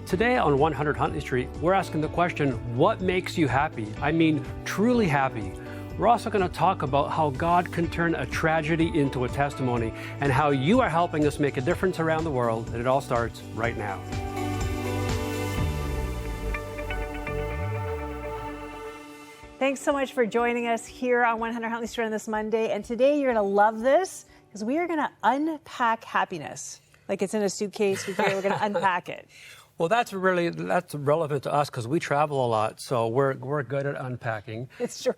Today on 100 Huntley Street, we're asking the question, what makes you happy? I mean, truly happy. We're also going to talk about how God can turn a tragedy into a testimony and how you are helping us make a difference around the world. And it all starts right now. Thanks so much for joining us here on 100 Huntley Street on this Monday. And today you're going to love this because we are going to unpack happiness. Like it's in a suitcase. We're going to unpack it. Well, that's relevant to us because we travel a lot, so we're good at unpacking. It's true.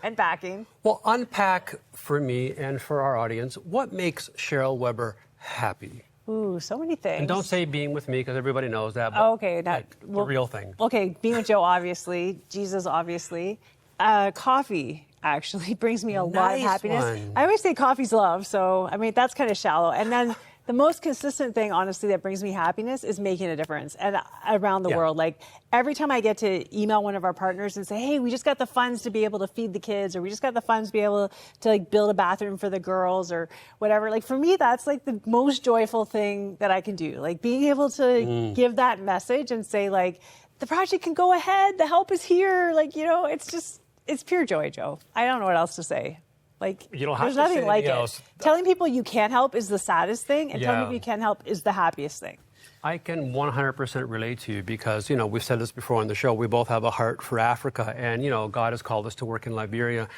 Unpacking. Well, unpack for me and for our audience, what makes Cheryl Weber happy? Ooh, so many things. And don't say being with me because everybody knows that. But okay, the real thing. Okay, being with Joe, obviously. Jesus, obviously. Coffee actually brings me a lot of happiness. One. I always say coffee's love, so I mean that's kind of shallow. And then the most consistent thing, honestly, that brings me happiness is making a difference and around the world. Like every time I get to email one of our partners and say, hey, we just got the funds to be able to feed the kids, or we just got the funds to be able to like build a bathroom for the girls or whatever. Like for me, that's like the most joyful thing that I can do. Like being able to give that message and say like, the project can go ahead. The help is here. Like, you know, it's pure joy, Joe. I don't know what else to say. Like, you don't have there's to nothing say like it. else. Telling people you can't help is the saddest thing, and telling people you can't help is the happiest thing. I can 100% relate to you because, you know, we've said this before on the show, we both have a heart for Africa and, you know, God has called us to work in Liberia.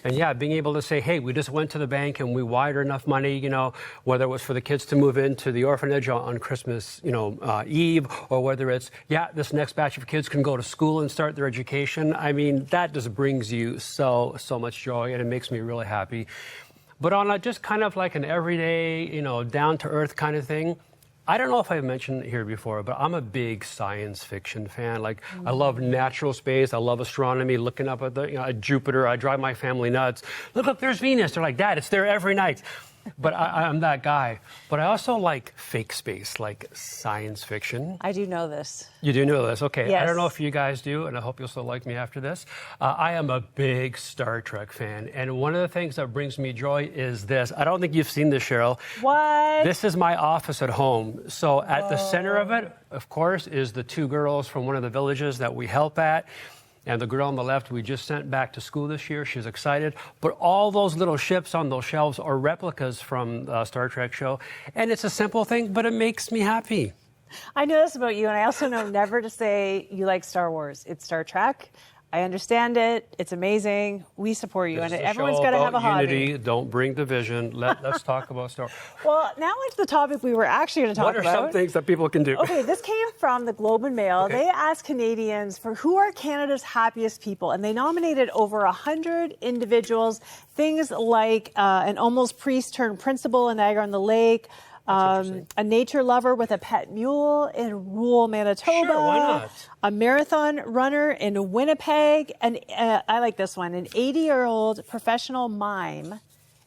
And yeah, being able to say, hey, we just went to the bank and we wired enough money, you know, whether it was for the kids to move into the orphanage on Christmas, Eve, or whether it's, this next batch of kids can go to school and start their education. I mean, that just brings you so much joy and it makes me really happy. But on just kind of like an everyday, down to earth kind of thing, I don't know if I've mentioned it here before, but I'm a big science fiction fan. Like, I love natural space. I love astronomy, looking up at Jupiter. I drive my family nuts. Look, there's Venus. They're like, Dad, it's there every night. But I'm that guy. But I also like fake space, like science fiction. I do know this. You do know this? Okay. Yes. I don't know if you guys do, and I hope you'll still like me after this. I am a big Star Trek fan. And one of the things that brings me joy is this. I don't think you've seen this, Cheryl. What? This is my office at home. So at the center of it, of course, is the two girls from one of the villages that we help at. And the girl on the left, we just sent back to school this year. She's excited. But all those little ships on those shelves are replicas from the Star Trek show. And it's a simple thing, but it makes me happy. I know this about you, and I also know never to say you like Star Wars. It's Star Trek. I understand it. It's amazing. We support you. And everyone's got to have a hobby. Unity. Don't bring division. Let's talk about Star Wars. Well, now onto the topic we were actually going to talk about. What are some things that people can do? Okay, this came from the Globe and Mail. Okay. They asked Canadians for who are Canada's happiest people, and they nominated over 100 individuals. Things like an almost priest turned principal in Niagara-on-the-Lake, a nature lover with a pet mule in rural Manitoba. Sure, why not? A marathon runner in Winnipeg. And I like this one. An 80-year-old professional mime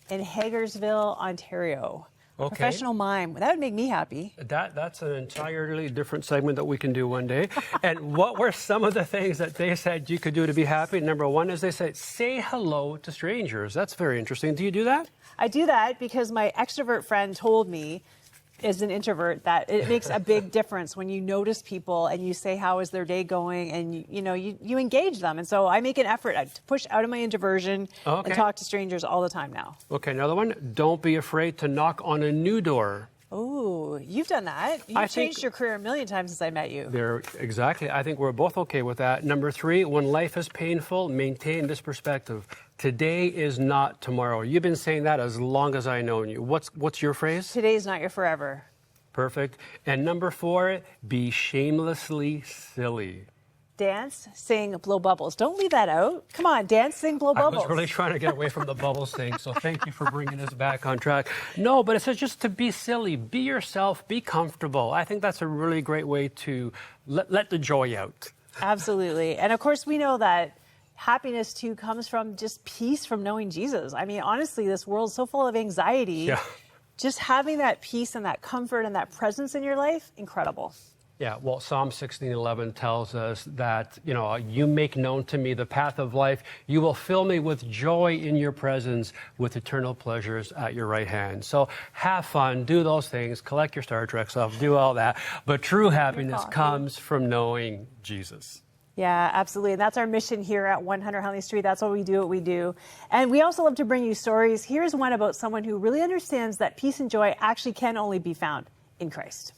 in Hagersville, Ontario. Okay. Professional mime. That would make me happy. That's an entirely different segment that we can do one day. And what were some of the things that they said you could do to be happy? Number one is they said, say hello to strangers. That's very interesting. Do you do that? I do that because my extrovert friend told me, as an introvert, that it makes a big difference when you notice people and you say, how is their day going? And you engage them. And so I make an effort to push out of my introversion and talk to strangers all the time now. Okay, another one. Don't be afraid to knock on a new door. Oh, you've done that. You've changed your career a million times since I met you. Exactly. I think we're both okay with that. Number three, when life is painful, maintain this perspective. Today is not tomorrow. You've been saying that as long as I've known you. What's your phrase? Today is not your forever. Perfect. And number four, be shamelessly silly. Dance, sing, blow bubbles. Don't leave that out. Come on, dance, sing, blow bubbles. I was really trying to get away from the bubbles thing, so thank you for bringing us back on track. No, but it says just to be silly, be yourself, be comfortable. I think that's a really great way to let the joy out. Absolutely. And of course, we know that happiness, too, comes from just peace from knowing Jesus. I mean, honestly, this world's so full of anxiety. Yeah. Just having that peace and that comfort and that presence in your life, incredible. Yeah, well, Psalm 16:11 tells us that, you make known to me the path of life. You will fill me with joy in your presence, with eternal pleasures at your right hand. So have fun, do those things, collect your Star Trek stuff, do all that. But true happiness comes from knowing Jesus. Yeah, absolutely. And that's our mission here at 100 Huntley Street. That's why we do what we do. And we also love to bring you stories. Here's one about someone who really understands that peace and joy actually can only be found in Christ.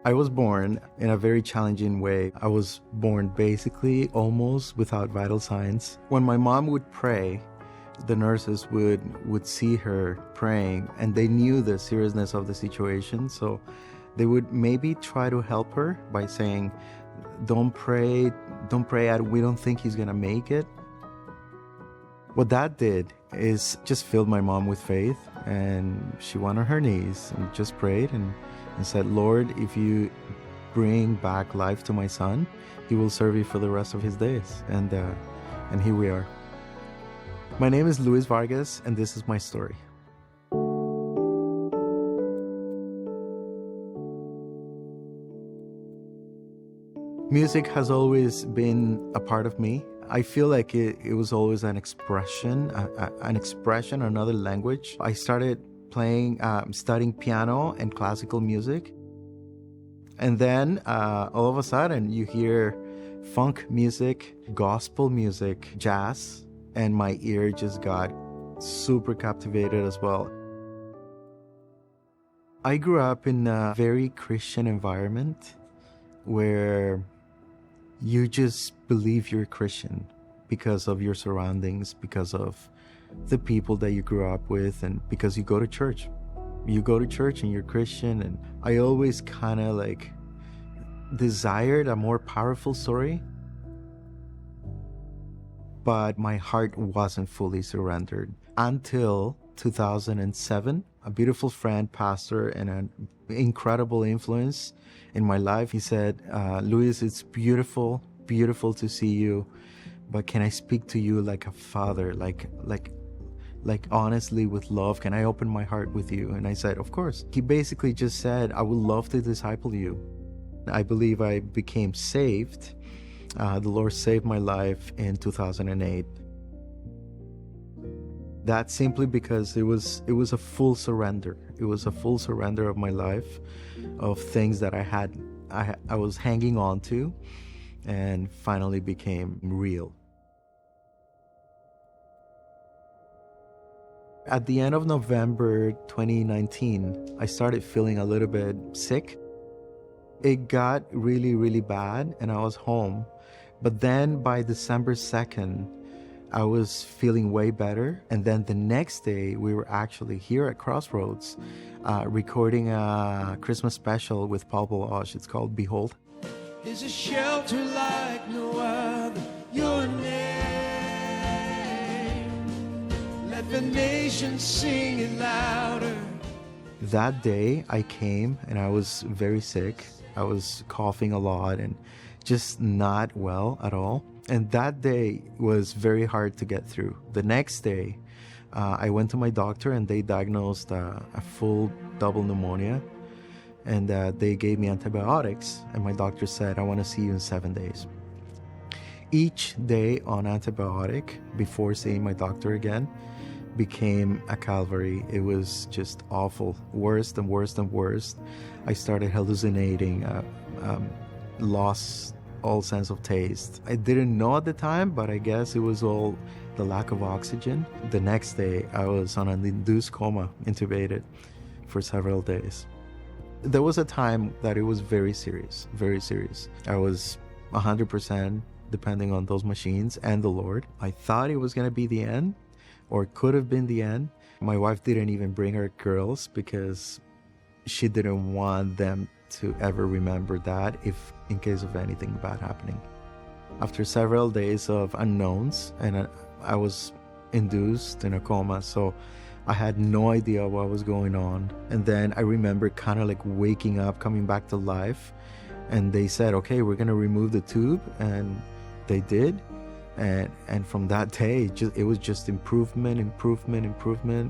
I was born in a very challenging way. I was born basically almost without vital signs. When my mom would pray, the nurses would see her praying, and they knew the seriousness of the situation. So they would maybe try to help her by saying, don't pray, we don't think he's gonna make it. What that did is just filled my mom with faith, and she went on her knees and just prayed and said, Lord, if you bring back life to my son, he will serve you for the rest of his days. And here we are. My name is Luis Vargas, and this is my story. Music has always been a part of me. I feel like it was always an expression, another language. I started studying piano and classical music. And then all of a sudden you hear funk music, gospel music, jazz, and my ear just got super captivated as well. I grew up in a very Christian environment where you just believe you're Christian because of your surroundings, because of the people that you grew up with, and because you go to church. You go to church and you're Christian, and I always kind of desired a more powerful story, but my heart wasn't fully surrendered until 2007. A beautiful friend, pastor, and an incredible influence in my life. He said, Luis, it's beautiful to see you, but can I speak to you like a father, like honestly with love? Can I open my heart with you? And I said, of course. He basically just said, I would love to disciple you. I believe I became saved. The Lord saved my life in 2008. That's simply because it was a full surrender. It was a full surrender of my life, of things that I was hanging on to, and finally became real. At the end of November 2019, I started feeling a little bit sick. It got really, really bad, and I was home. But then by December 2nd, I was feeling way better. And then the next day, we were actually here at Crossroads recording a Christmas special with Paul Walsh. It's called Behold. Is a shelter like no other, your name. Let the nation sing it louder. That day I came and I was very sick. I was coughing a lot and just not well at all. And that day was very hard to get through. The next day, I went to my doctor and they diagnosed a full double pneumonia. And they gave me antibiotics. And my doctor said, I want to see you in 7 days. Each day on antibiotic, before seeing my doctor again, became a calvary. It was just awful. Worse and worse and worse. I started hallucinating, lost all sense of taste. I didn't know at the time, but I guess it was all the lack of oxygen. The next day, I was on an induced coma, intubated for several days. There was a time that it was very serious, very serious. I was 100% depending on those machines and the Lord. I thought it was going to be the end, or could have been the end. My wife didn't even bring her girls because she didn't want them to ever remember that if in case of anything bad happening. After several days of unknowns, and I was induced in a coma, so I had no idea what was going on. And then I remember kind of like waking up, coming back to life, and they said, okay, we're going to remove the tube, and they did. And from that day, it was just improvement,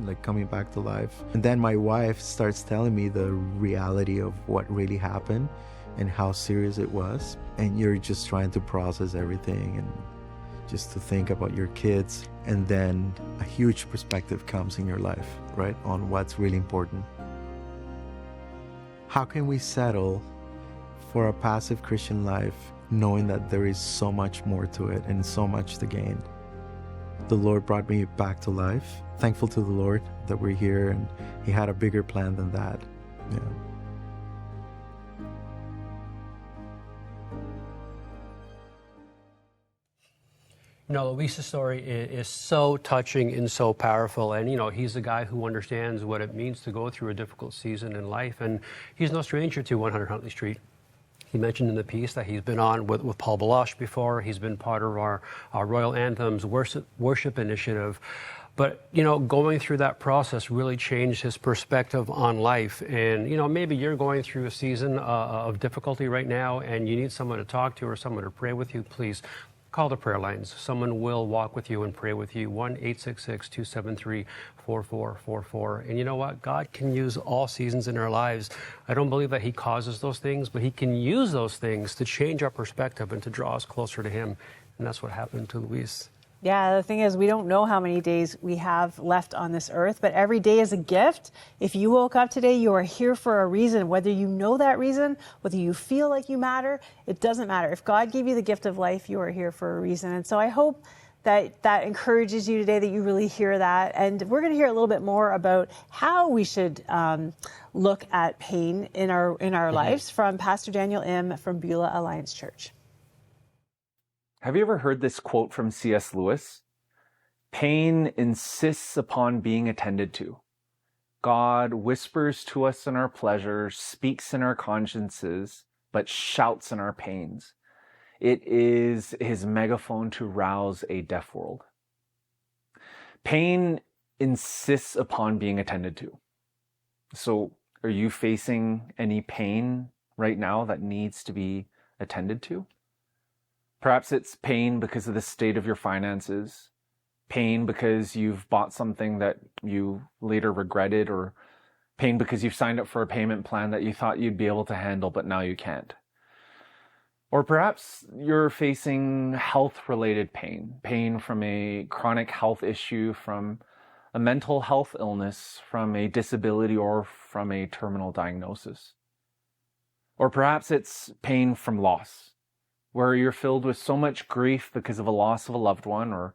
like coming back to life. And then my wife starts telling me the reality of what really happened. and how serious it was. And you're just trying to process everything and just to think about your kids. And then a huge perspective comes in your life, right, on what's really important. How can we settle for a passive Christian life knowing that there is so much more to it and so much to gain? The Lord brought me back to life. Thankful to the Lord that we're here, and He had a bigger plan than that. Yeah. You know, Luis's story is so touching and so powerful. And, you know, he's a guy who understands what it means to go through a difficult season in life. And he's no stranger to 100 Huntley Street. He mentioned in the piece that he's been on with Paul Baloche before. He's been part of our Royal Anthems worship initiative. But, you know, going through that process really changed his perspective on life. And, you know, maybe you're going through a season of difficulty right now and you need someone to talk to or someone to pray with you. Please call the prayer lines. Someone will walk with you and pray with you. 1-866-273-4444. And you know what? God can use all seasons in our lives. I don't believe that He causes those things, but He can use those things to change our perspective and to draw us closer to Him. And that's what happened to Luis. Yeah, the thing is, we don't know how many days we have left on this earth, but every day is a gift. If you woke up today, you are here for a reason. Whether you know that reason, whether you feel like you matter, it doesn't matter. If God gave you the gift of life, you are here for a reason. And so I hope that encourages you today, that you really hear that. And we're going to hear a little bit more about how we should look at pain in our lives from Pastor Daniel M. from Beulah Alliance Church. Have you ever heard this quote from C.S. Lewis? Pain insists upon being attended to. God whispers to us in our pleasures, speaks in our consciences, but shouts in our pains. It is His megaphone to rouse a deaf world. Pain insists upon being attended to. So, are you facing any pain right now that needs to be attended to? Perhaps it's pain because of the state of your finances, pain because you've bought something that you later regretted, or pain because you've signed up for a payment plan that you thought you'd be able to handle, but now you can't. Or perhaps you're facing health-related pain, pain from a chronic health issue, from a mental health illness, from a disability, or from a terminal diagnosis. Or perhaps it's pain from loss, where you're filled with so much grief because of a loss of a loved one, or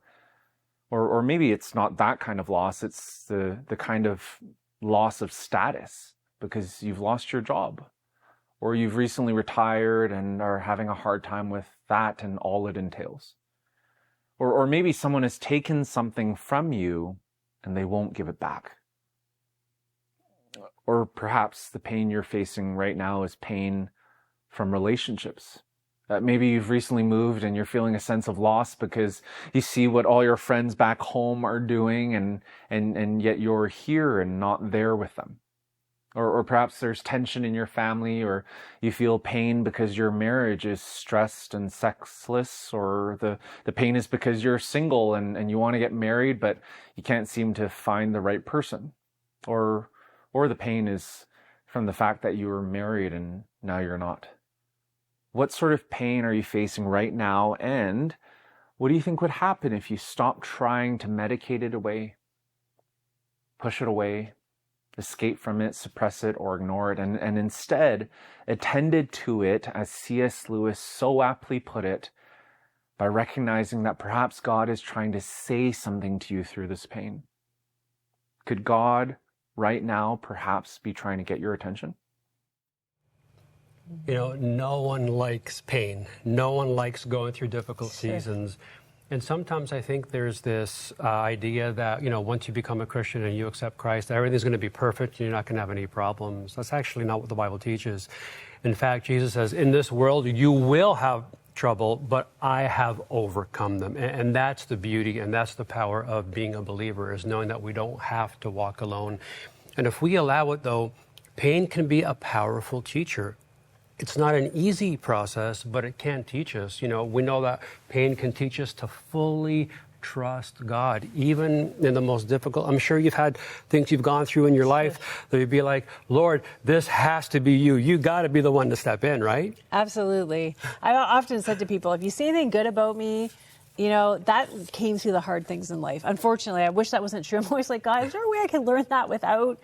maybe it's not that kind of loss, it's the kind of loss of status because you've lost your job, or you've recently retired and are having a hard time with that and all it entails. Or maybe someone has taken something from you and they won't give it back. Or perhaps the pain you're facing right now is pain from relationships. Maybe you've recently moved and you're feeling a sense of loss because you see what all your friends back home are doing and yet you're here and not there with them. Or perhaps there's tension in your family, or you feel pain because your marriage is stressed and sexless, or the pain is because you're single and you want to get married but you can't seem to find the right person. Or the pain is from the fact that you were married and now you're not. What sort of pain are you facing right now? And what do you think would happen if you stopped trying to medicate it away, push it away, escape from it, suppress it, or ignore it, and instead attended to it, as C.S. Lewis so aptly put it, by recognizing that perhaps God is trying to say something to you through this pain? Could God right now perhaps be trying to get your attention? You know, no one likes pain. No one likes going through difficult seasons. And sometimes I think there's this idea that, you know, once you become a Christian and you accept Christ, everything's going to be perfect and you're not going to have any problems. That's actually not what the Bible teaches. In fact, Jesus says, in this world, you will have trouble, but I have overcome them. And that's the beauty and that's the power of being a believer, is knowing that we don't have to walk alone. And if we allow it, though, pain can be a powerful teacher. It's not an easy process, but it can teach us. You know, we know that pain can teach us to fully trust God, even in the most difficult. I'm sure you've had things you've gone through in your life that you'd be like, Lord, this has to be you. You got to be the one to step in, right? Absolutely. I often said to people, if you see anything good about me, you know, that came through the hard things in life. Unfortunately, I wish that wasn't true. I'm always like, God, is there a way I can learn that without,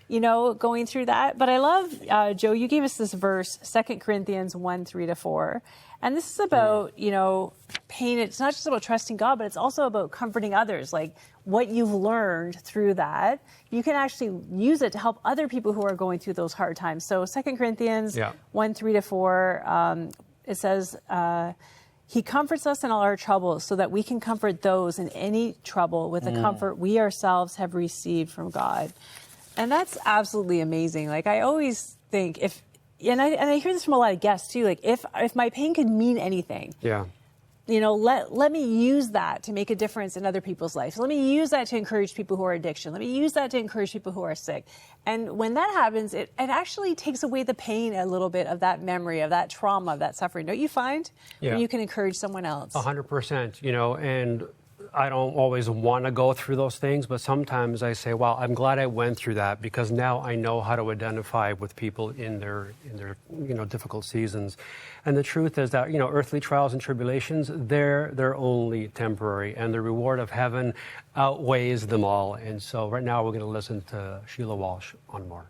you know, going through that? But I love, Joe, you gave us this verse, 2 Corinthians 1:3-4. And this is about, you know, pain. It's not just about trusting God, but it's also about comforting others. Like what you've learned through that, you can actually use it to help other people who are going through those hard times. So 2 Corinthians 1:3-4, it says, He comforts us in all our troubles so that we can comfort those in any trouble with the comfort we ourselves have received from God. And that's absolutely amazing. Like I always think and I hear this from a lot of guests too, like if my pain could mean anything, you know, let me use that to make a difference in other people's lives. Let me use that to encourage people who are addiction. Let me use that to encourage people who are sick. And when that happens, it actually takes away the pain a little bit of that memory, of that trauma, of that suffering. Don't you find? When you can encourage someone else. 100%, you know, and I don't always want to go through those things, but sometimes I say, well, I'm glad I went through that because now I know how to identify with people in their you know, difficult seasons. And the truth is that, you know, earthly trials and tribulations, they're only temporary, and the reward of heaven outweighs them all. And so right now we're going to listen to Sheila Walsh on more.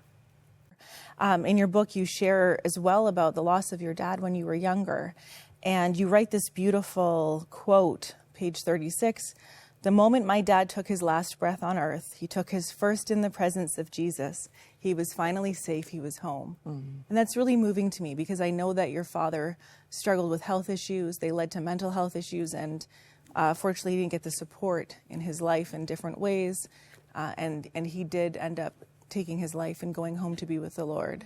In your book, you share as well about the loss of your dad when you were younger. And you write this beautiful quote, page 36, "The moment my dad took his last breath on earth, he took his first in the presence of Jesus. He was finally safe. He was home." And that's really moving to me because I know that your father struggled with health issues. They led to mental health issues. And fortunately, he didn't get the support in his life in different ways. And he did end up taking his life and going home to be with the Lord.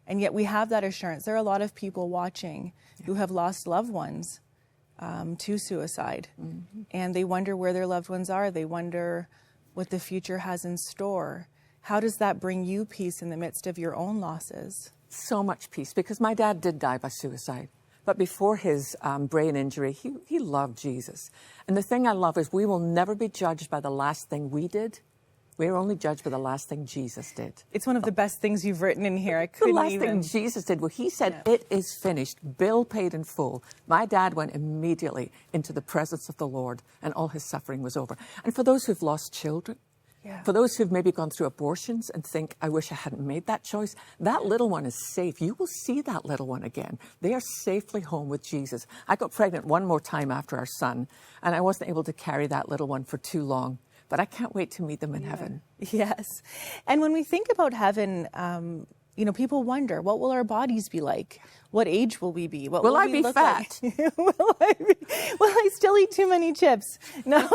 And yet we have that assurance. There are a lot of people watching who have lost loved ones to suicide. And they wonder where their loved ones are. They wonder what the future has in store. How does that bring you peace in the midst of your own losses? So much peace, because my dad did die by suicide. But before his brain injury, he loved Jesus. And the thing I love is we will never be judged by the last thing we did. We're only judged by the last thing Jesus did. It's one of the best things you've written in here. I The couldn't last even... thing Jesus did, well, he said, "It is finished," bill paid in full. My dad went immediately into the presence of the Lord, and all his suffering was over. And for those who've lost children, for those who've maybe gone through abortions and think, "I wish I hadn't made that choice," that little one is safe. You will see that little one again. They are safely home with Jesus. I got pregnant one more time after our son, and I wasn't able to carry that little one for too long. But I can't wait to meet them in heaven. Yes. And when we think about heaven, you know, people wonder, what will our bodies be like? What age will we be? What Will I we be look fat? Like? Will I still eat too many chips? No.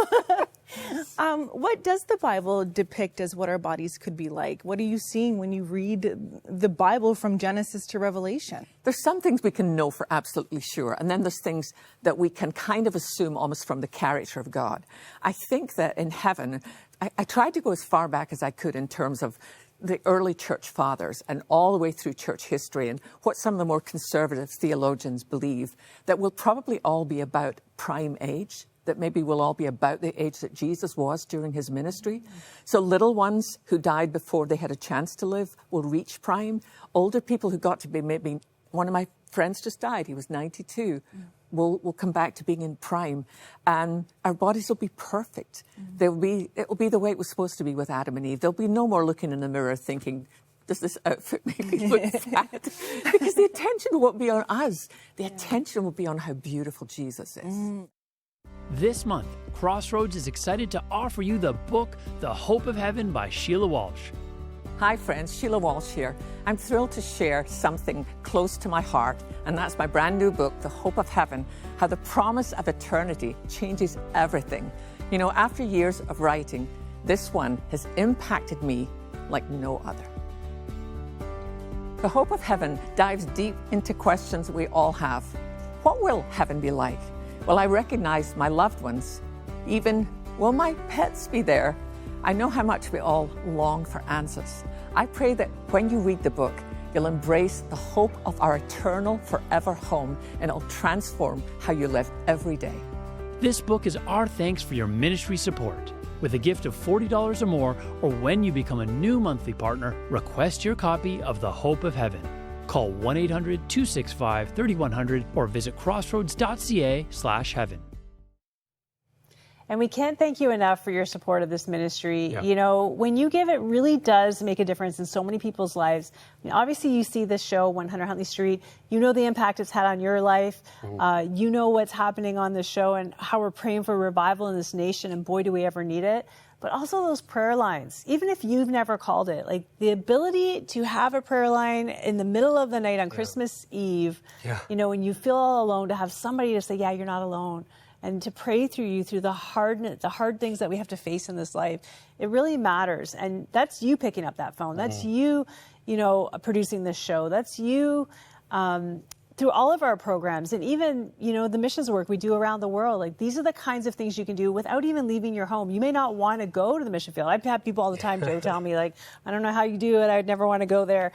What does the Bible depict as what our bodies could be like? What are you seeing when you read the Bible from Genesis to Revelation? There's some things we can know for absolutely sure, and then there's things that we can kind of assume almost from the character of God. I think that in heaven, I tried to go as far back as I could in terms of the early church fathers and all the way through church history and what some of the more conservative theologians believe, that we'll probably all be about prime age, that maybe we'll all be about the age that Jesus was during his ministry. So little ones who died before they had a chance to live will reach prime. Older people who got to be, maybe one of my friends just died, he was 92. We'll come back to being in prime, and our bodies will be perfect. It will be the way it was supposed to be with Adam and Eve. There'll be no more looking in the mirror thinking, does this outfit make me look fat? Because the attention won't be on us. The attention will be on how beautiful Jesus is. This month, Crossroads is excited to offer you the book, The Hope of Heaven by Sheila Walsh. Hi friends, Sheila Walsh here. I'm thrilled to share something close to my heart, and that's my brand new book, The Hope of Heaven, How the Promise of Eternity Changes Everything. You know, after years of writing, this one has impacted me like no other. The Hope of Heaven dives deep into questions we all have. What will heaven be like? Will I recognize my loved ones? Even, will my pets be there? I know how much we all long for answers. I pray that when you read the book, you'll embrace the hope of our eternal, forever home, and it'll transform how you live every day. This book is our thanks for your ministry support. With a gift of $40 or more, or when you become a new monthly partner, request your copy of The Hope of Heaven. Call 1-800-265-3100 or visit crossroads.ca/heaven. And we can't thank you enough for your support of this ministry. Yeah. You know, when you give, it really does make a difference in so many people's lives. I mean, obviously, you see this show, 100 Huntley Street. You know the impact it's had on your life. You know what's happening on the show and how we're praying for revival in this nation. And boy, do we ever need it. But also those prayer lines, even if you've never called it, like the ability to have a prayer line in the middle of the night on Christmas Eve, you know, when you feel all alone, to have somebody to say, yeah, you're not alone. And to pray through you through the hard things that we have to face in this life, it really matters. And that's you picking up that phone. That's you, you know, producing this show. That's you through all of our programs, and even, you know, the missions work we do around the world. Like, these are the kinds of things you can do without even leaving your home. You may not want to go to the mission field. I've had people all the time, Joe, tell me, like, I don't know how you do it. I'd never want to go there.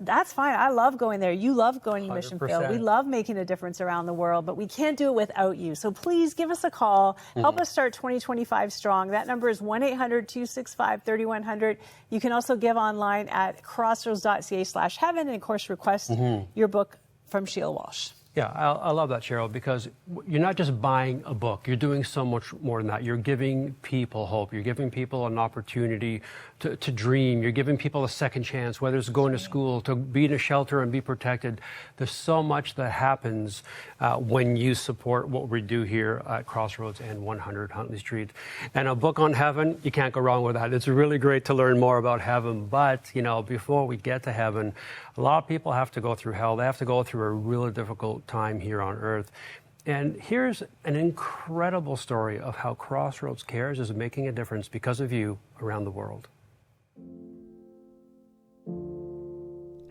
That's fine. I love going there. You love going to mission field. We love making a difference around the world, but we can't do it without you. So please give us a call. Help us start 2025 strong. That number is 1-800-265-3100. You can also give online at crossroads.ca/heaven, and of course request your book from Sheila Walsh. Yeah, I love that, Cheryl, because you're not just buying a book. You're doing so much more than that. You're giving people hope. You're giving people an opportunity to dream. You're giving people a second chance, whether it's going to school, to be in a shelter and be protected. There's so much that happens when you support what we do here at Crossroads and 100 Huntley Street. And a book on heaven, you can't go wrong with that. It's really great to learn more about heaven. But, you know, before we get to heaven, a lot of people have to go through hell. They have to go through a really difficult time here on earth. And here's an incredible story of how Crossroads Cares is making a difference because of you around the world.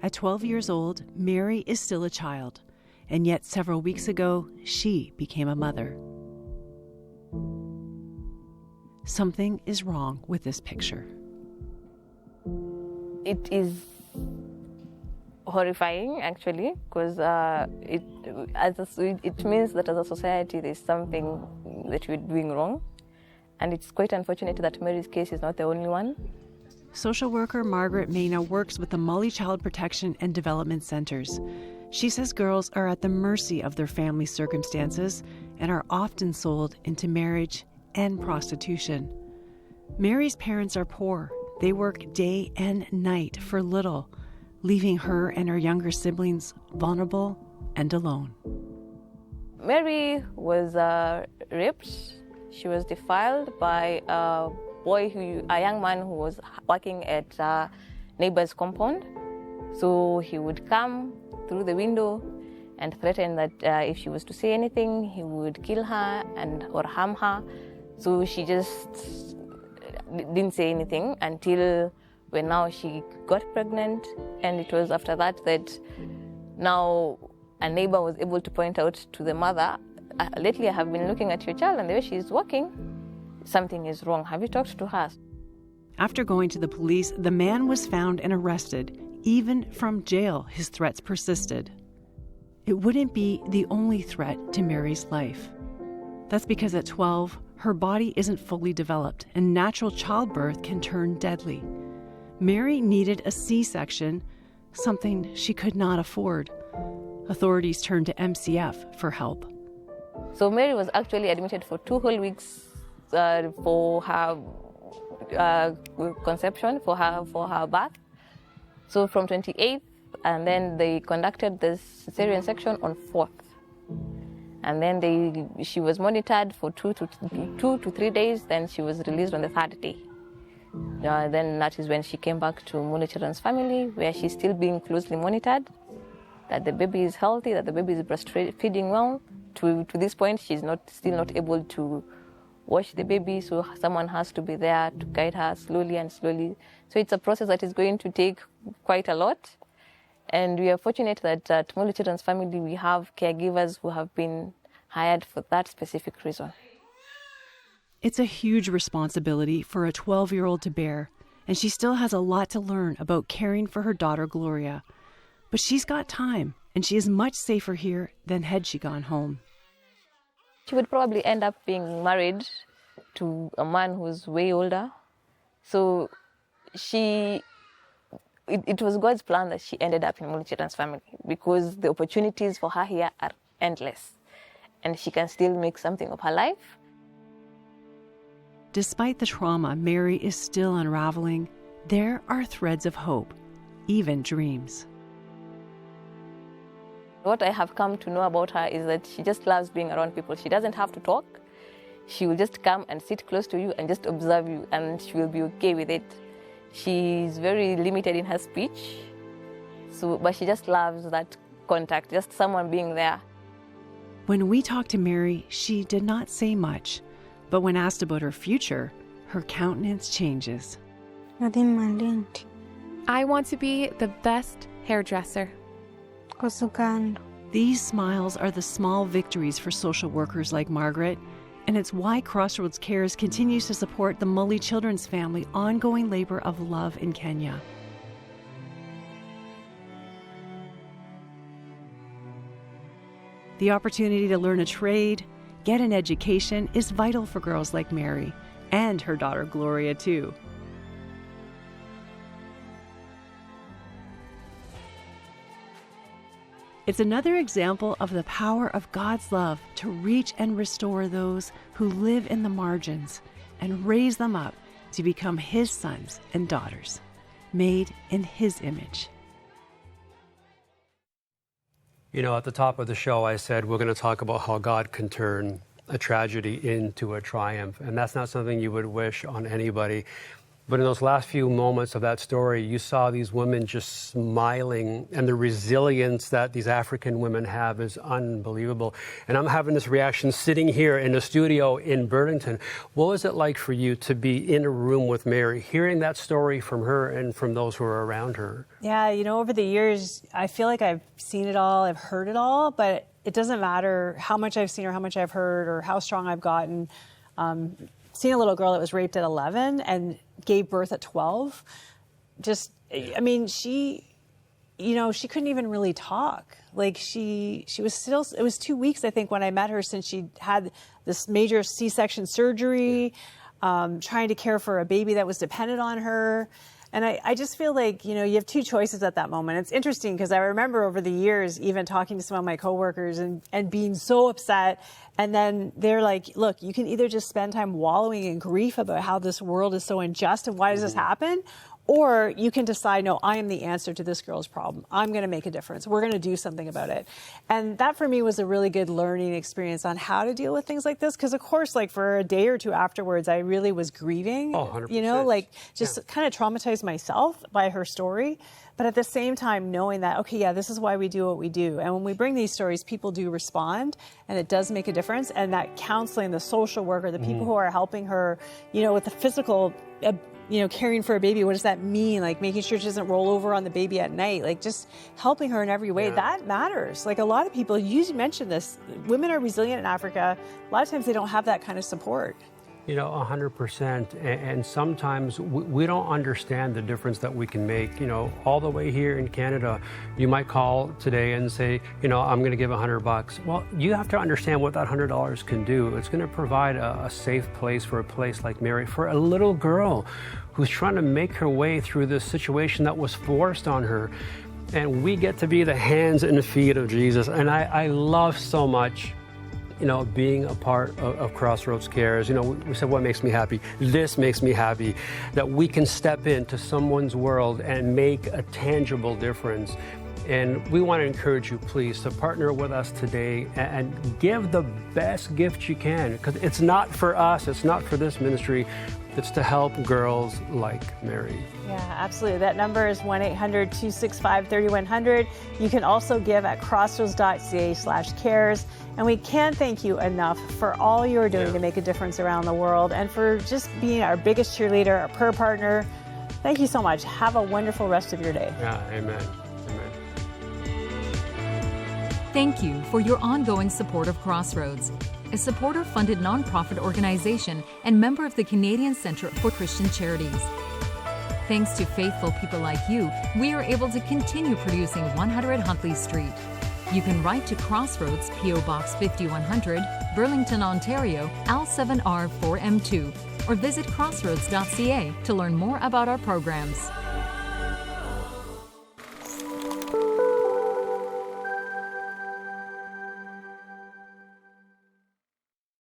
At 12 years old, Mary is still a child, and yet several weeks ago, she became a mother. Something is wrong with this picture. It is horrifying, actually, because it means that as a society there's something that we're doing wrong, and it's quite unfortunate that Mary's case is not the only one. Social worker Margaret Mena works with the Molly Child Protection and Development Centers. She says girls are at the mercy of their family circumstances and are often sold into marriage and prostitution. Mary's parents are poor. They work day and night for little, leaving her and her younger siblings vulnerable and alone. Mary was raped. She was defiled by a young man who was working at a neighbor's compound. So he would come through the window and threaten that if she was to say anything, he would kill her or harm her. So she just didn't say anything until when now she got pregnant, and it was after that now a neighbor was able to point out to the mother, lately I have been looking at your child and the way she's walking, something is wrong. Have you talked to her? After going to the police, the man was found and arrested. Even from jail, his threats persisted. It wouldn't be the only threat to Mary's life. That's because at 12, her body isn't fully developed, and natural childbirth can turn deadly. Mary needed a C-section, something she could not afford. Authorities turned to MCF for help. So Mary was actually admitted for 2 whole weeks for her conception, for her birth. So from 28th, and then they conducted the cesarean section on 4th. And then she was monitored for 2 to 3 days, then she was released on the 3rd day. Then that is when she came back to Molly Children's Family, where she's still being closely monitored, that the baby is healthy, that the baby is breastfeeding well. To this point, she's still not able to wash the baby, so someone has to be there to guide her slowly and slowly. So it's a process that is going to take quite a lot. And we are fortunate that at Molly Children's Family, we have caregivers who have been hired for that specific reason. It's a huge responsibility for a 12-year-old to bear, and she still has a lot to learn about caring for her daughter, Gloria. But she's got time, and she is much safer here than had she gone home. She would probably end up being married to a man who's way older. So it was God's plan that she ended up in Multichitans family, because the opportunities for her here are endless, and she can still make something of her life. Despite the trauma Mary is still unraveling, there are threads of hope, even dreams. What I have come to know about her is that she just loves being around people. She doesn't have to talk. She will just come and sit close to you and just observe you, and she will be okay with it. She's very limited in her speech, but she just loves that contact, just someone being there. When we talked to Mary, she did not say much, but when asked about her future, her countenance changes. I want to be the best hairdresser. These smiles are the small victories for social workers like Margaret, and it's why Crossroads Cares continues to support the Mully Children's Family ongoing labor of love in Kenya. The opportunity to learn a trade, get an education is vital for girls like Mary, and her daughter Gloria too. It's another example of the power of God's love to reach and restore those who live in the margins and raise them up to become His sons and daughters, made in His image. You know, at the top of the show, I said we're going to talk about how God can turn a tragedy into a triumph, and that's not something you would wish on anybody. But in those last few moments of that story, you saw these women just smiling, and the resilience that these African women have is unbelievable. And I'm having this reaction sitting here in a studio in Burlington. What was it like for you to be in a room with Mary, hearing that story from her and from those who are around her? Yeah, you know, over the years, I feel like I've seen it all, I've heard it all, but it doesn't matter how much I've seen or how much I've heard or how strong I've gotten. Seeing a little girl that was raped at 11 and gave birth at 12, I mean, she couldn't even really talk. Like she was still, it was 2 weeks, I think, when I met her since she had this major C-section surgery, trying to care for a baby that was dependent on her. And I just feel like, you have two choices at that moment. It's interesting because I remember over the years even talking to some of my coworkers and being so upset. And then they're like, look, you can either just spend time wallowing in grief about how this world is so unjust and why does this happen? Or you can decide, no, I am the answer to this girl's problem. I'm going to make a difference. We're going to do something about it. And that for me was a really good learning experience on how to deal with things like this. Because of course, like for a day or two afterwards, I really was grieving, 100%. Kind of traumatized myself by her story. But at the same time, knowing that, okay, yeah, this is why we do what we do. And when we bring these stories, people do respond and it does make a difference. And that counseling, the social worker, the people who are helping her, with the physical, caring for a baby, what does that mean? Like making sure she doesn't roll over on the baby at night, like just helping her in every way, that matters. Like a lot of people, you mentioned this, women are resilient in Africa. A lot of times they don't have that kind of support. 100%. And sometimes we don't understand the difference that we can make. All the way here in Canada, you might call today and say, I'm going to give $100. Well, you have to understand what that $100 can do. It's going to provide a safe place for a place like Mary, for a little girl who's trying to make her way through this situation that was forced on her. And we get to be the hands and feet of Jesus. And I love so much being a part of Crossroads Cares. We said, what makes me happy? This makes me happy, that we can step into someone's world and make a tangible difference. And we want to encourage you, please, to partner with us today and give the best gift you can, because it's not for us, it's not for this ministry, it's to help girls like Mary. Yeah, absolutely. That number is 1-800-265-3100. You can also give at crossroads.ca/cares. And we can't thank you enough for all you're doing to make a difference around the world and for just being our biggest cheerleader, our prayer partner. Thank you so much. Have a wonderful rest of your day. Yeah, amen. Amen. Thank you for your ongoing support of Crossroads, a supporter-funded nonprofit organization and member of the Canadian Centre for Christian Charities. Thanks to faithful people like you, we are able to continue producing 100 Huntley Street. You can write to Crossroads, P.O. Box 5100, Burlington, Ontario, L7R4M2, or visit crossroads.ca to learn more about our programs.